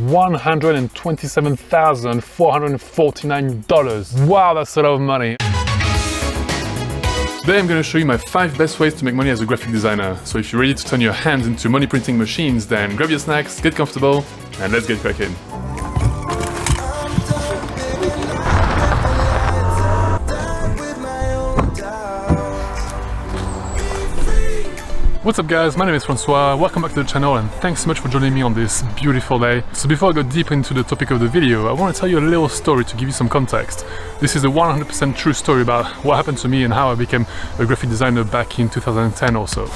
$127,449. Wow, that's a lot of money. Today I'm going to show you my 5 best ways to make money as a graphic designer. So if you're ready to turn your hands into money printing machines, then grab your snacks, get comfortable, and let's get cracking. What's up guys, my name is Francois, welcome back to the channel and thanks so much for joining me on this beautiful day. So before I go deep into the topic of the video, I want to tell you a little story to give you some context. This is a 100% true story about what happened to me and how I became a graphic designer back in 2010 or so.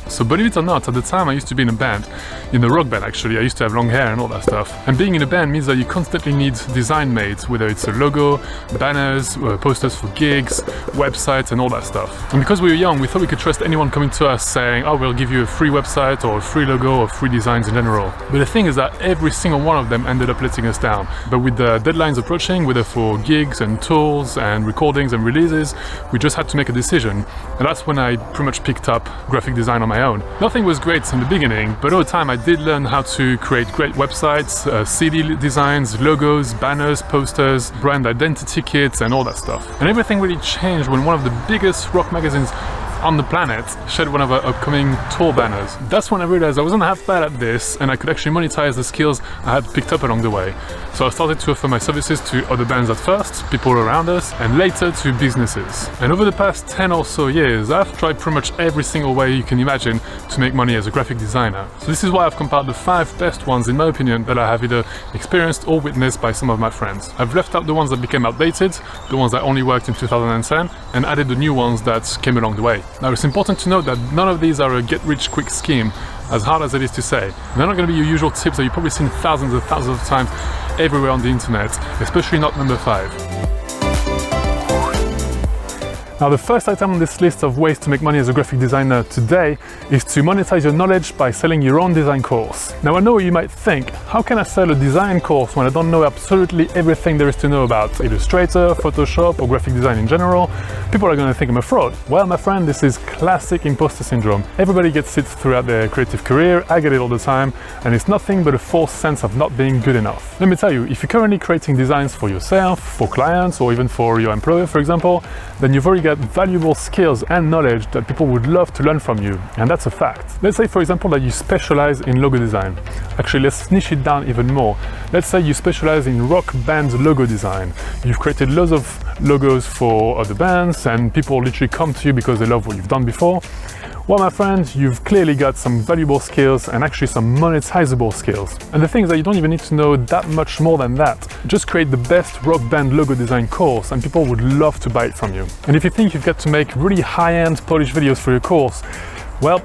So believe it or not, at the time I used to be in a band, in a rock band actually. I used to have long hair and all that stuff. And being in a band means that you constantly need design made, whether it's a logo, banners, posters for gigs, websites and all that stuff. And because we were young, we thought we could trust anyone coming to us saying, oh, we'll give you a free website or a free logo or free designs in general. But the thing is that every single one of them ended up letting us down. But with the deadlines approaching, whether for gigs and tours and recordings and releases, we just had to make a decision. And that's when I pretty much picked up graphic design on my own. Nothing was great in the beginning, but over time I did learn how to create great websites, CD designs, logos, banners, posters, brand identity kits and all that stuff. And everything really changed when one of the biggest rock magazines on the planet shared one of our upcoming tour banners. That's when I realized I wasn't half bad at this and I could actually monetize the skills I had picked up along the way. So I started to offer my services to other bands at first, people around us, and later to businesses. And over the past 10 or so years, I've tried pretty much every single way you can imagine to make money as a graphic designer. So this is why I've compiled the 5 best ones in my opinion that I have either experienced or witnessed by some of my friends. I've left out the ones that became outdated, the ones that only worked in 2010, and added the new ones that came along the way. Now it's important to note that none of these are a get-rich-quick scheme, as hard as it is to say. They're not going to be your usual tips that you've probably seen thousands of times everywhere on the internet, especially not number 5. Now the first item on this list of ways to make money as a graphic designer today is to monetize your knowledge by selling your own design course. Now I know you might think, how can I sell a design course when I don't know absolutely everything there is to know about Illustrator, Photoshop or graphic design in general? People are going to think I'm a fraud. Well my friend, this is classic imposter syndrome. Everybody gets it throughout their creative career, I get it all the time, and it's nothing but a false sense of not being good enough. Let me tell you, if you're currently creating designs for yourself, for clients or even for your employer for example, then you've already got valuable skills and knowledge that people would love to learn from you, and that's a fact. Let's say for example that you specialize in logo design. Actually, let's niche it down even more. Let's say you specialize in rock band logo design. You've created loads of logos for other bands and people literally come to you because they love what you've done before. Well my friend, you've clearly got some valuable skills and actually some monetizable skills. And the thing is that you don't even need to know that much more than that. Just create the best rock band logo design course and people would love to buy it from you. And if you think you've got to make really high-end polished videos for your course, well,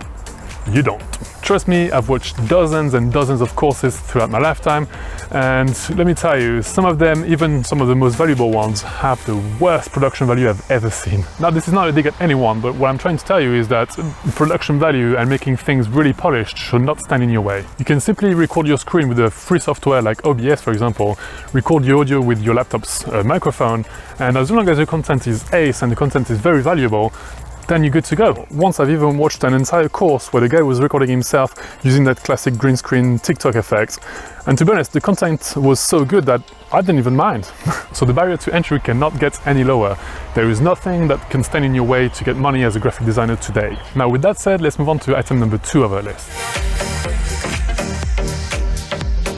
you don't. Trust me, I've watched dozens and dozens of courses throughout my lifetime, and let me tell you, some of them, even some of the most valuable ones, have the worst production value I've ever seen. Now this is not a dig at anyone, but what I'm trying to tell you is that production value and making things really polished should not stand in your way. You can simply record your screen with a free software like OBS for example, record your audio with your laptop's microphone, and as long as your content is ace and the content is very valuable, then you're good to go. Once I've even watched an entire course where the guy was recording himself using that classic green screen TikTok effect. And to be honest, the content was so good that I didn't even mind. So the barrier to entry cannot get any lower. There is nothing that can stand in your way to get money as a graphic designer today. Now with that said, let's move on to item number 2 of our list.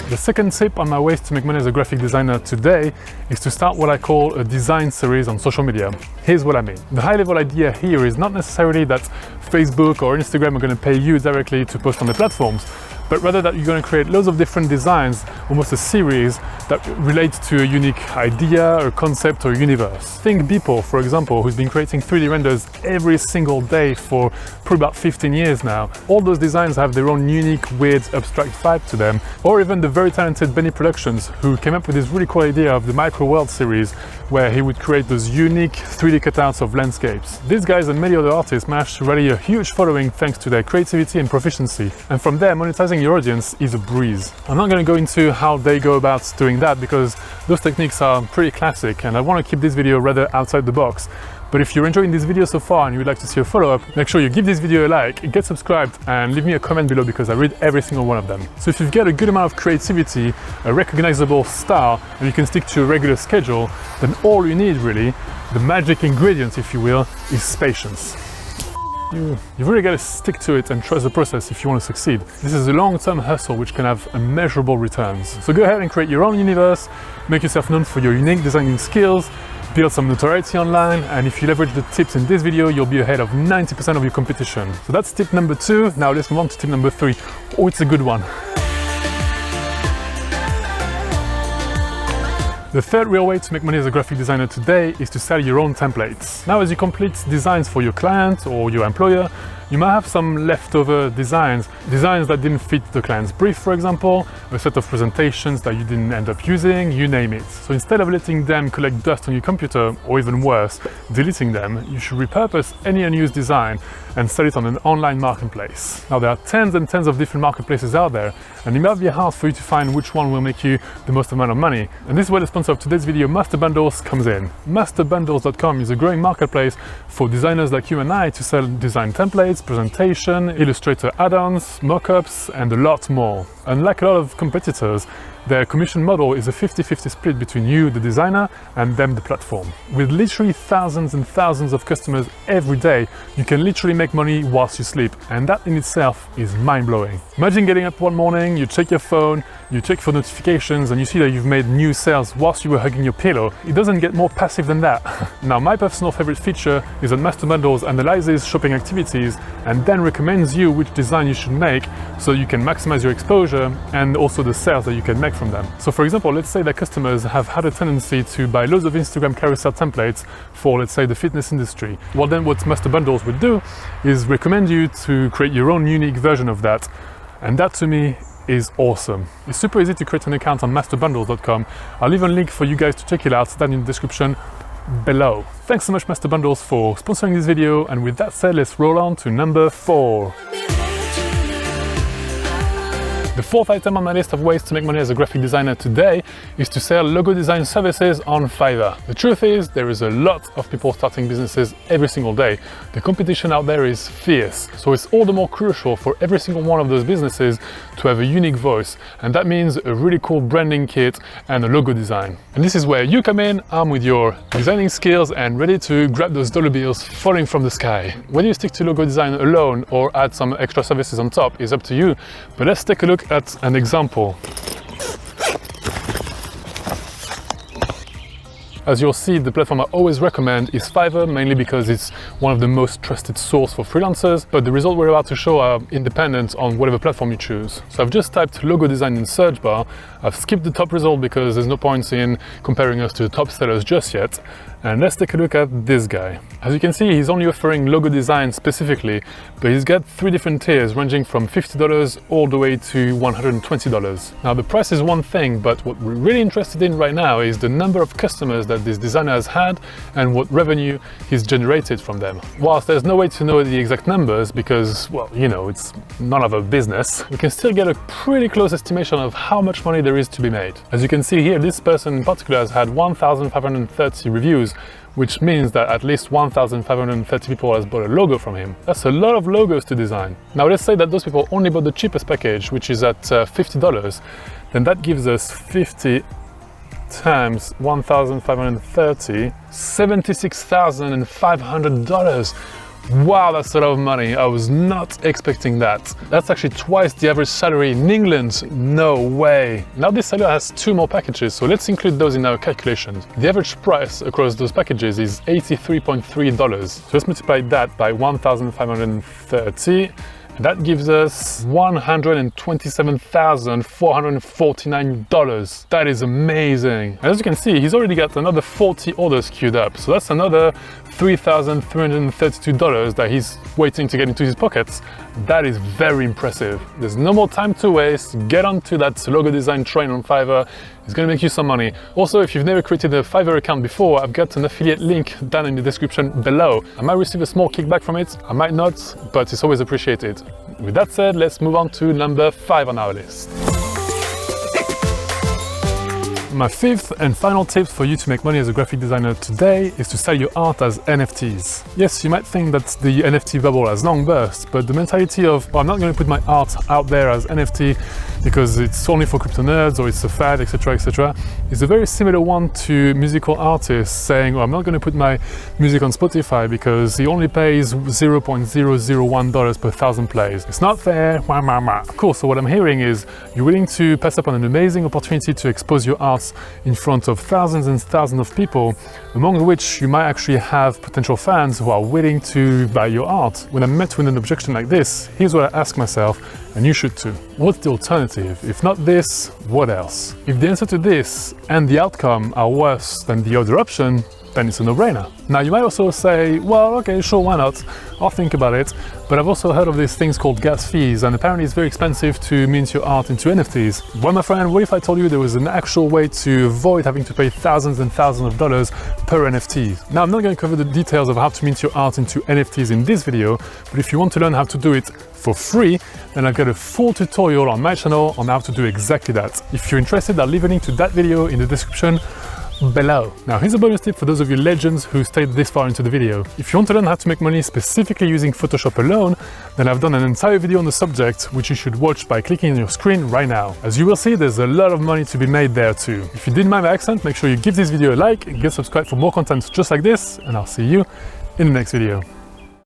The second tip on my ways to make money as a graphic designer today is to start what I call a design series on social media. Here's what I mean. The high level idea here is not necessarily that Facebook or Instagram are going to pay you directly to post on the platforms, but rather that you're going to create loads of different designs, almost a series that relates to a unique idea or concept or universe. Think Beeple, for example, who's been creating 3D renders every single day for probably about 15 years now. All those designs have their own unique, weird, abstract vibe to them. Or even the very talented Benny Productions, who came up with this really cool idea of the Micro World series, where he would create those unique 3D cutouts of landscapes. These guys and many other artists managed to rally a huge following thanks to their creativity and proficiency. And from there, monetizing your audience is a breeze. I'm not going to go into how they go about doing that because those techniques are pretty classic and I want to keep this video rather outside the box. But if you're enjoying this video so far and you'd like to see a follow-up, make sure you give this video a like, get subscribed, and leave me a comment below because I read every single one of them. So if you've got a good amount of creativity, a recognizable style, and you can stick to a regular schedule, then all you need really, the magic ingredient if you will, is patience. You've really got to stick to it and trust the process if you want to succeed. This is a long-term hustle which can have immeasurable returns. So go ahead and create your own universe, make yourself known for your unique designing skills, build some notoriety online, and if you leverage the tips in this video, you'll be ahead of 90% of your competition. So that's tip number 2. Now let's move on to tip number 3. Oh, it's a good one. The third real way to make money as a graphic designer today is to sell your own templates. Now, as you complete designs for your client or your employer, you might have some leftover designs that didn't fit the client's brief, for example, a set of presentations that you didn't end up using, you name it. So instead of letting them collect dust on your computer, or even worse, deleting them, you should repurpose any unused design and sell it on an online marketplace. Now, there are tens and tens of different marketplaces out there, and it might be hard for you to find which one will make you the most amount of money. And this is where the sponsor of today's video, Master Bundles, comes in. MasterBundles.com is a growing marketplace for designers like you and I to sell design templates, presentation, Illustrator add-ons, mock-ups, and a lot more. Unlike a lot of competitors, their commission model is a 50-50 split between you, the designer, and them, the platform. With literally thousands and thousands of customers every day, you can literally make money whilst you sleep, and that in itself is mind-blowing. Imagine getting up one morning, you check your phone, you check for notifications, and you see that you've made new sales whilst you were hugging your pillow. It doesn't get more passive than that. Now, my personal favorite feature is that Master Bundles analyzes shopping activities and then recommends you which design you should make so you can maximize your exposure and also the sales that you can make from them. So for example, let's say that customers have had a tendency to buy loads of Instagram carousel templates for, let's say, the fitness industry. Well, then what Master Bundles would do is recommend you to create your own unique version of that. And that to me is awesome. It's super easy to create an account on masterbundles.com. I'll leave a link for you guys to check it out down in the description below. Thanks so much, Master Bundles, for sponsoring this video. And with that said, let's roll on to number 4. The fourth item on my list of ways to make money as a graphic designer today is to sell logo design services on Fiverr. The truth is, there is a lot of people starting businesses every single day. The competition out there is fierce, so it's all the more crucial for every single one of those businesses to have a unique voice, and that means a really cool branding kit and a logo design. And this is where you come in, armed with your designing skills and ready to grab those dollar bills falling from the sky. Whether you stick to logo design alone or add some extra services on top is up to you, but let's take a look at an example. As you'll see, the platform I always recommend is Fiverr, mainly because it's one of the most trusted sources for freelancers, but the results we're about to show are independent on whatever platform you choose. So I've just typed logo design in search bar. I've skipped the top result because there's no point in comparing us to the top sellers just yet. And let's take a look at this guy. As you can see, he's only offering logo design specifically, but he's got 3 different tiers ranging from $50 all the way to $120. Now, the price is one thing, but what we're really interested in right now is the number of customers that this designer has had and what revenue he's generated from them. Whilst there's no way to know the exact numbers because, well, you know, it's none of our business, we can still get a pretty close estimation of how much money there is to be made. As you can see here, this person in particular has had 1,530 reviews, which means that at least 1,530 people has bought a logo from him. That's a lot of logos to design. Now let's say that those people only bought the cheapest package, which is at $50, then that gives us 50 times 1,530, $76,500. Wow, that's a lot of money. I was not expecting that. That's actually twice the average salary in England. No way. Now this seller has 2 more packages, so let's include those in our calculations. The average price across those packages is $83.3. So let's multiply that by 1,530. That gives us $127,449. That is amazing. And as you can see, he's already got another 40 orders queued up. So that's another $3,332 that he's waiting to get into his pockets. That is very impressive. There's no more time to waste. Get onto that logo design train on Fiverr. It's going to make you some money. Also, if you've never created a Fiverr account before, I've got an affiliate link down in the description below. I might receive a small kickback from it, I might not, but it's always appreciated. With that said, let's move on to number 5 on our list. My fifth and final tip for you to make money as a graphic designer today is to sell your art as NFTs. Yes, you might think that the NFT bubble has long burst, but the mentality of, well, I'm not going to put my art out there as NFT because it's only for crypto nerds or it's a fad, etc., is a very similar one to musical artists saying, well, I'm not going to put my music on Spotify because he only pays $0.001 per 1,000 plays. It's not fair, Cool, so what I'm hearing is you're willing to pass up on an amazing opportunity to expose your art in front of thousands and thousands of people, among which you might actually have potential fans who are willing to buy your art. When I'm met with an objection like this, here's what I ask myself, and you should too. What's the alternative? If not this, what else? If the answer to this and the outcome are worse than the other option, then it's a no-brainer. Now you might also say, well, okay, sure, why not? I'll think about it. But I've also heard of these things called gas fees, and apparently it's very expensive to mint your art into NFTs. Well, my friend, what if I told you there was an actual way to avoid having to pay thousands and thousands of dollars per NFT? Now, I'm not going to cover the details of how to mint your art into NFTs in this video, but if you want to learn how to do it for free, then I've got a full tutorial on my channel on how to do exactly that. If you're interested, I'll leave a link to that video in the description below. Now here's a bonus tip for those of you legends who stayed this far into the video. If you want to learn how to make money specifically using Photoshop alone, then I've done an entire video on the subject, which you should watch by clicking on your screen right now. As you will see, there's a lot of money to be made there too. If you didn't mind my accent, make sure you give this video a like and get subscribed for more content just like this, and I'll see you in the next video.